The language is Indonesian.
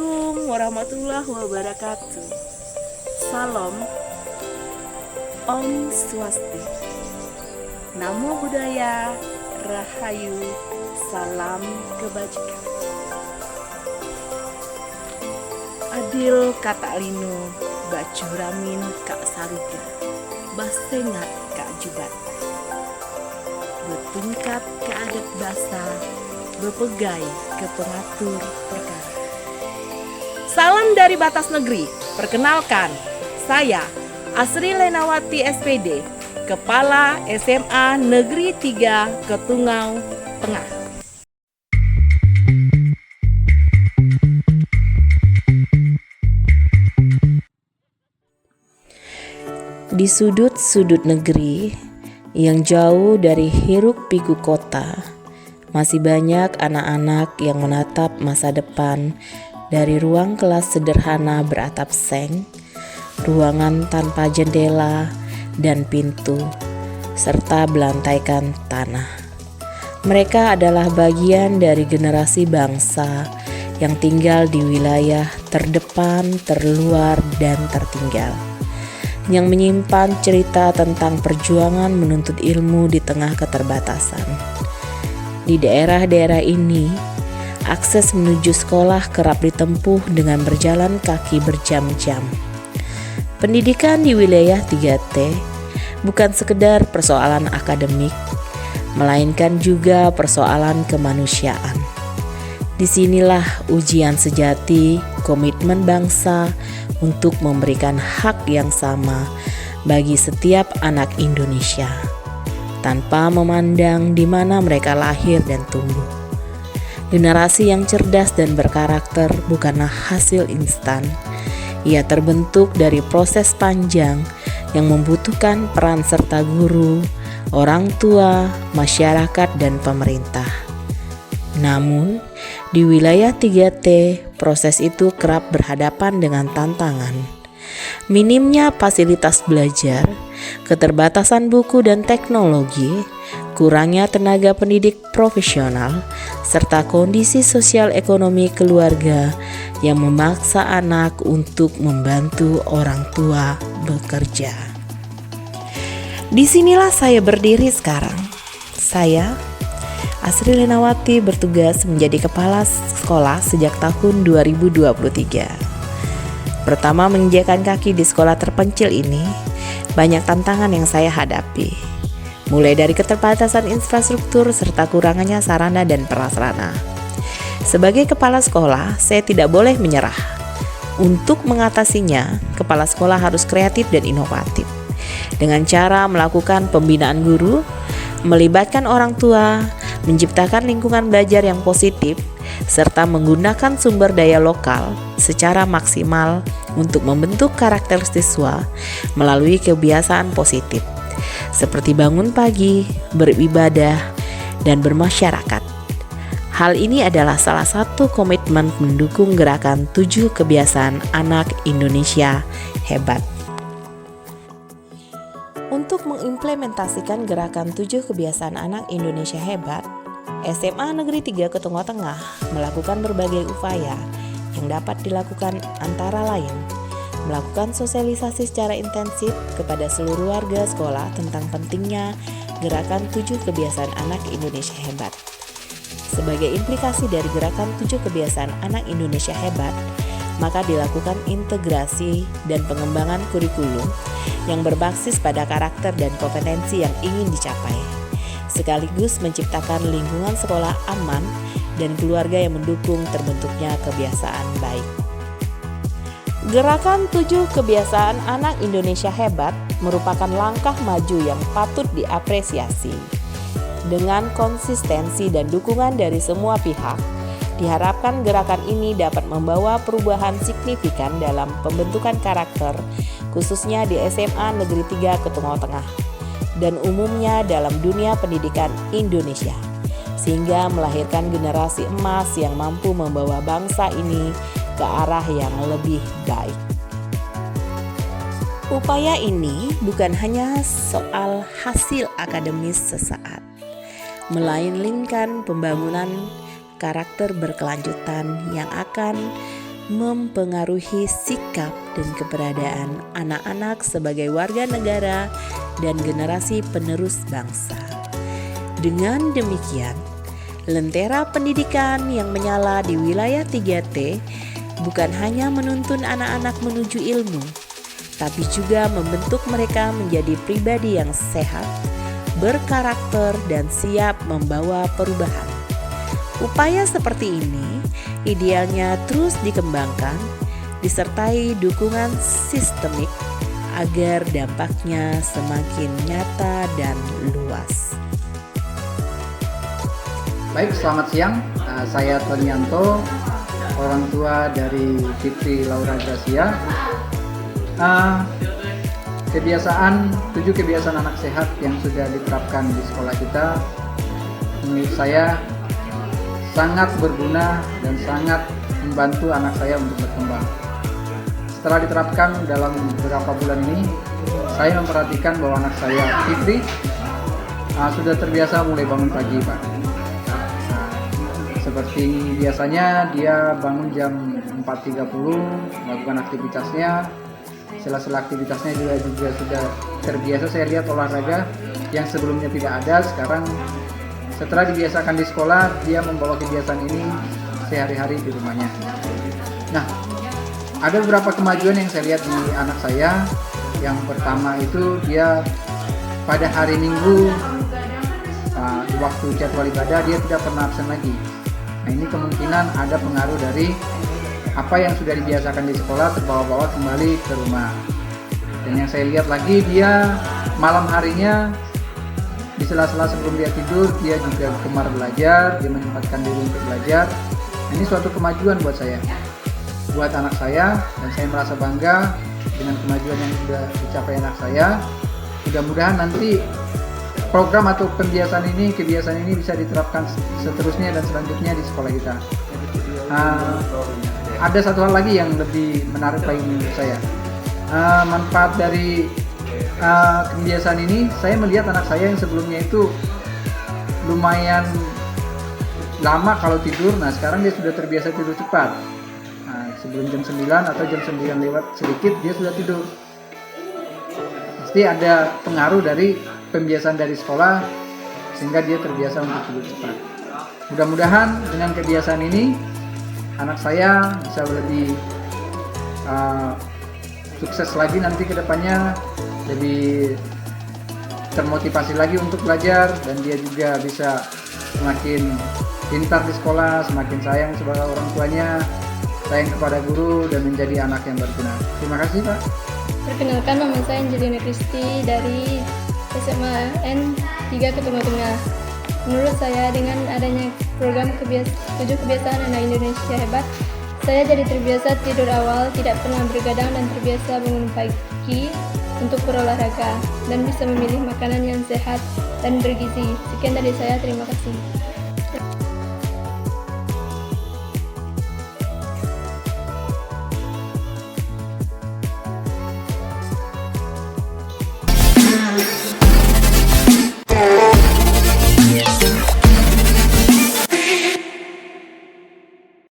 Assalamualaikum warahmatullahi wabarakatuh. Salam, Om Swasti, Namo Buddhaya, Rahayu, Salam Kebajikan. Adil kata lino, bacuramin kak saruga, basengat kak jubat, bertingkat ke adat basa, berpegai ke pengatur perkara. Salam dari batas negeri. Perkenalkan, saya Asri Lenawati SPD, Kepala SMA Negeri 3 Ketungau Tengah. Di sudut-sudut negeri yang jauh dari hiruk-pikuk kota, masih banyak anak-anak yang menatap masa depan dari ruang kelas sederhana beratap seng, ruangan tanpa jendela dan pintu, serta belantaikan tanah. Mereka adalah bagian dari generasi bangsa yang tinggal di wilayah terdepan, terluar, dan tertinggal, yang menyimpan cerita tentang perjuangan menuntut ilmu di tengah keterbatasan. Di daerah-daerah ini, akses menuju sekolah kerap ditempuh dengan berjalan kaki berjam-jam. Pendidikan di wilayah 3T bukan sekedar persoalan akademik, melainkan juga persoalan kemanusiaan. Disinilah ujian sejati komitmen bangsa untuk memberikan hak yang sama bagi setiap anak Indonesia, tanpa memandang di mana mereka lahir dan tumbuh. Generasi yang cerdas dan berkarakter bukanlah hasil instan. Ia terbentuk dari proses panjang yang membutuhkan peran serta guru, orang tua, masyarakat, dan pemerintah. Namun, di wilayah 3T, proses itu kerap berhadapan dengan tantangan. Minimnya fasilitas belajar, keterbatasan buku dan teknologi, kurangnya tenaga pendidik profesional, serta kondisi sosial ekonomi keluarga yang memaksa anak untuk membantu orang tua bekerja. Disinilah saya berdiri sekarang. Saya, Asri Lenawati, bertugas menjadi kepala sekolah sejak tahun 2023. Pertama menginjakkan kaki di sekolah terpencil ini, banyak tantangan yang saya hadapi. Mulai dari keterbatasan infrastruktur serta kurangnya sarana dan prasarana. Sebagai kepala sekolah, saya tidak boleh menyerah. Untuk mengatasinya, kepala sekolah harus kreatif dan inovatif. Dengan cara melakukan pembinaan guru, melibatkan orang tua, menciptakan lingkungan belajar yang positif, serta menggunakan sumber daya lokal secara maksimal untuk membentuk karakter siswa melalui kebiasaan positif, seperti bangun pagi, beribadah, dan bermasyarakat. Hal ini adalah salah satu komitmen mendukung gerakan 7 kebiasaan anak Indonesia hebat. Untuk mengimplementasikan gerakan 7 kebiasaan anak Indonesia hebat, SMA Negeri 3 Ketungau Tengah melakukan berbagai upaya yang dapat dilakukan antara lain melakukan sosialisasi secara intensif kepada seluruh warga sekolah tentang pentingnya gerakan 7 kebiasaan anak Indonesia hebat. Sebagai implikasi dari gerakan 7 kebiasaan anak Indonesia hebat, maka dilakukan integrasi dan pengembangan kurikulum yang berbasis pada karakter dan kompetensi yang ingin dicapai, sekaligus menciptakan lingkungan sekolah aman dan keluarga yang mendukung terbentuknya kebiasaan baik. Gerakan 7 kebiasaan anak Indonesia hebat merupakan langkah maju yang patut diapresiasi. Dengan konsistensi dan dukungan dari semua pihak, diharapkan gerakan ini dapat membawa perubahan signifikan dalam pembentukan karakter, khususnya di SMA Negeri 3 Ketungau Tengah, dan umumnya dalam dunia pendidikan Indonesia, sehingga melahirkan generasi emas yang mampu membawa bangsa ini ke arah yang lebih baik. Upaya ini bukan hanya soal hasil akademis sesaat, melainkan pembangunan karakter berkelanjutan yang akan mempengaruhi sikap dan keberadaan anak-anak sebagai warga negara dan generasi penerus bangsa. Dengan demikian, lentera pendidikan yang menyala di wilayah 3T bukan hanya menuntun anak-anak menuju ilmu, tapi juga membentuk mereka menjadi pribadi yang sehat, berkarakter, dan siap membawa perubahan. Upaya seperti ini idealnya terus dikembangkan, disertai dukungan sistemik agar dampaknya semakin nyata dan luas. Baik, selamat siang. Saya Tony Yanto, orang tua dari Fitri Laura Gracia. 7 kebiasaan anak sehat yang sudah diterapkan di sekolah kita menurut saya sangat berguna dan sangat membantu anak saya untuk berkembang. Setelah diterapkan dalam beberapa bulan ini, saya memperhatikan bahwa anak saya Fitri sudah terbiasa mulai bangun pagi, Pak. Seperti biasanya dia bangun jam 4.30 melakukan aktivitasnya. Sela-sela aktivitasnya juga sudah terbiasa. Saya lihat olahraga yang sebelumnya tidak ada, sekarang setelah dibiasakan di sekolah, dia membawa kebiasaan ini sehari-hari di rumahnya. Nah, ada beberapa kemajuan yang saya lihat di anak saya. Yang pertama itu dia pada hari Minggu, di waktu jadwal ibadah, dia tidak pernah absen lagi. Nah, ini kemungkinan ada pengaruh dari apa yang sudah dibiasakan di sekolah terbawa-bawa kembali ke rumah. Dan yang saya lihat lagi, dia malam harinya di sela-sela sebelum dia tidur, dia juga gemar belajar, dia menyempatkan diri untuk belajar. Ini suatu kemajuan buat saya, buat anak saya, dan saya merasa bangga dengan kemajuan yang sudah dicapai anak saya. Mudah-mudahan nanti program atau kebiasaan ini bisa diterapkan seterusnya dan selanjutnya di sekolah kita. Ada satu hal lagi yang lebih menarik bagi menurut saya. Manfaat dari kebiasaan ini, saya melihat anak saya yang sebelumnya itu lumayan lama kalau tidur. Nah, sekarang dia sudah terbiasa tidur cepat. Sebelum jam 9 atau jam 9 lewat sedikit dia sudah tidur. Pasti ada pengaruh dari pembiasaan dari sekolah sehingga dia terbiasa untuk tidur cepat. Mudah-mudahan dengan kebiasaan ini anak saya bisa lebih sukses lagi nanti ke depannya, lebih termotivasi lagi untuk belajar, dan dia juga bisa semakin pintar di sekolah, semakin sayang sebagai orang tuanya, sayang kepada guru, dan menjadi anak yang berguna. Terima kasih, Pak. Perkenalkan, nama saya Angelina Kristi dari SMA N 3 Ketemu Tengah. Menurut saya, dengan adanya program 7 kebiasaan anak Indonesia hebat, saya jadi terbiasa tidur awal, tidak pernah bergadang, dan terbiasa bangun pagi untuk berolahraga, dan bisa memilih makanan yang sehat dan bergizi. Sekian dari saya, terima kasih.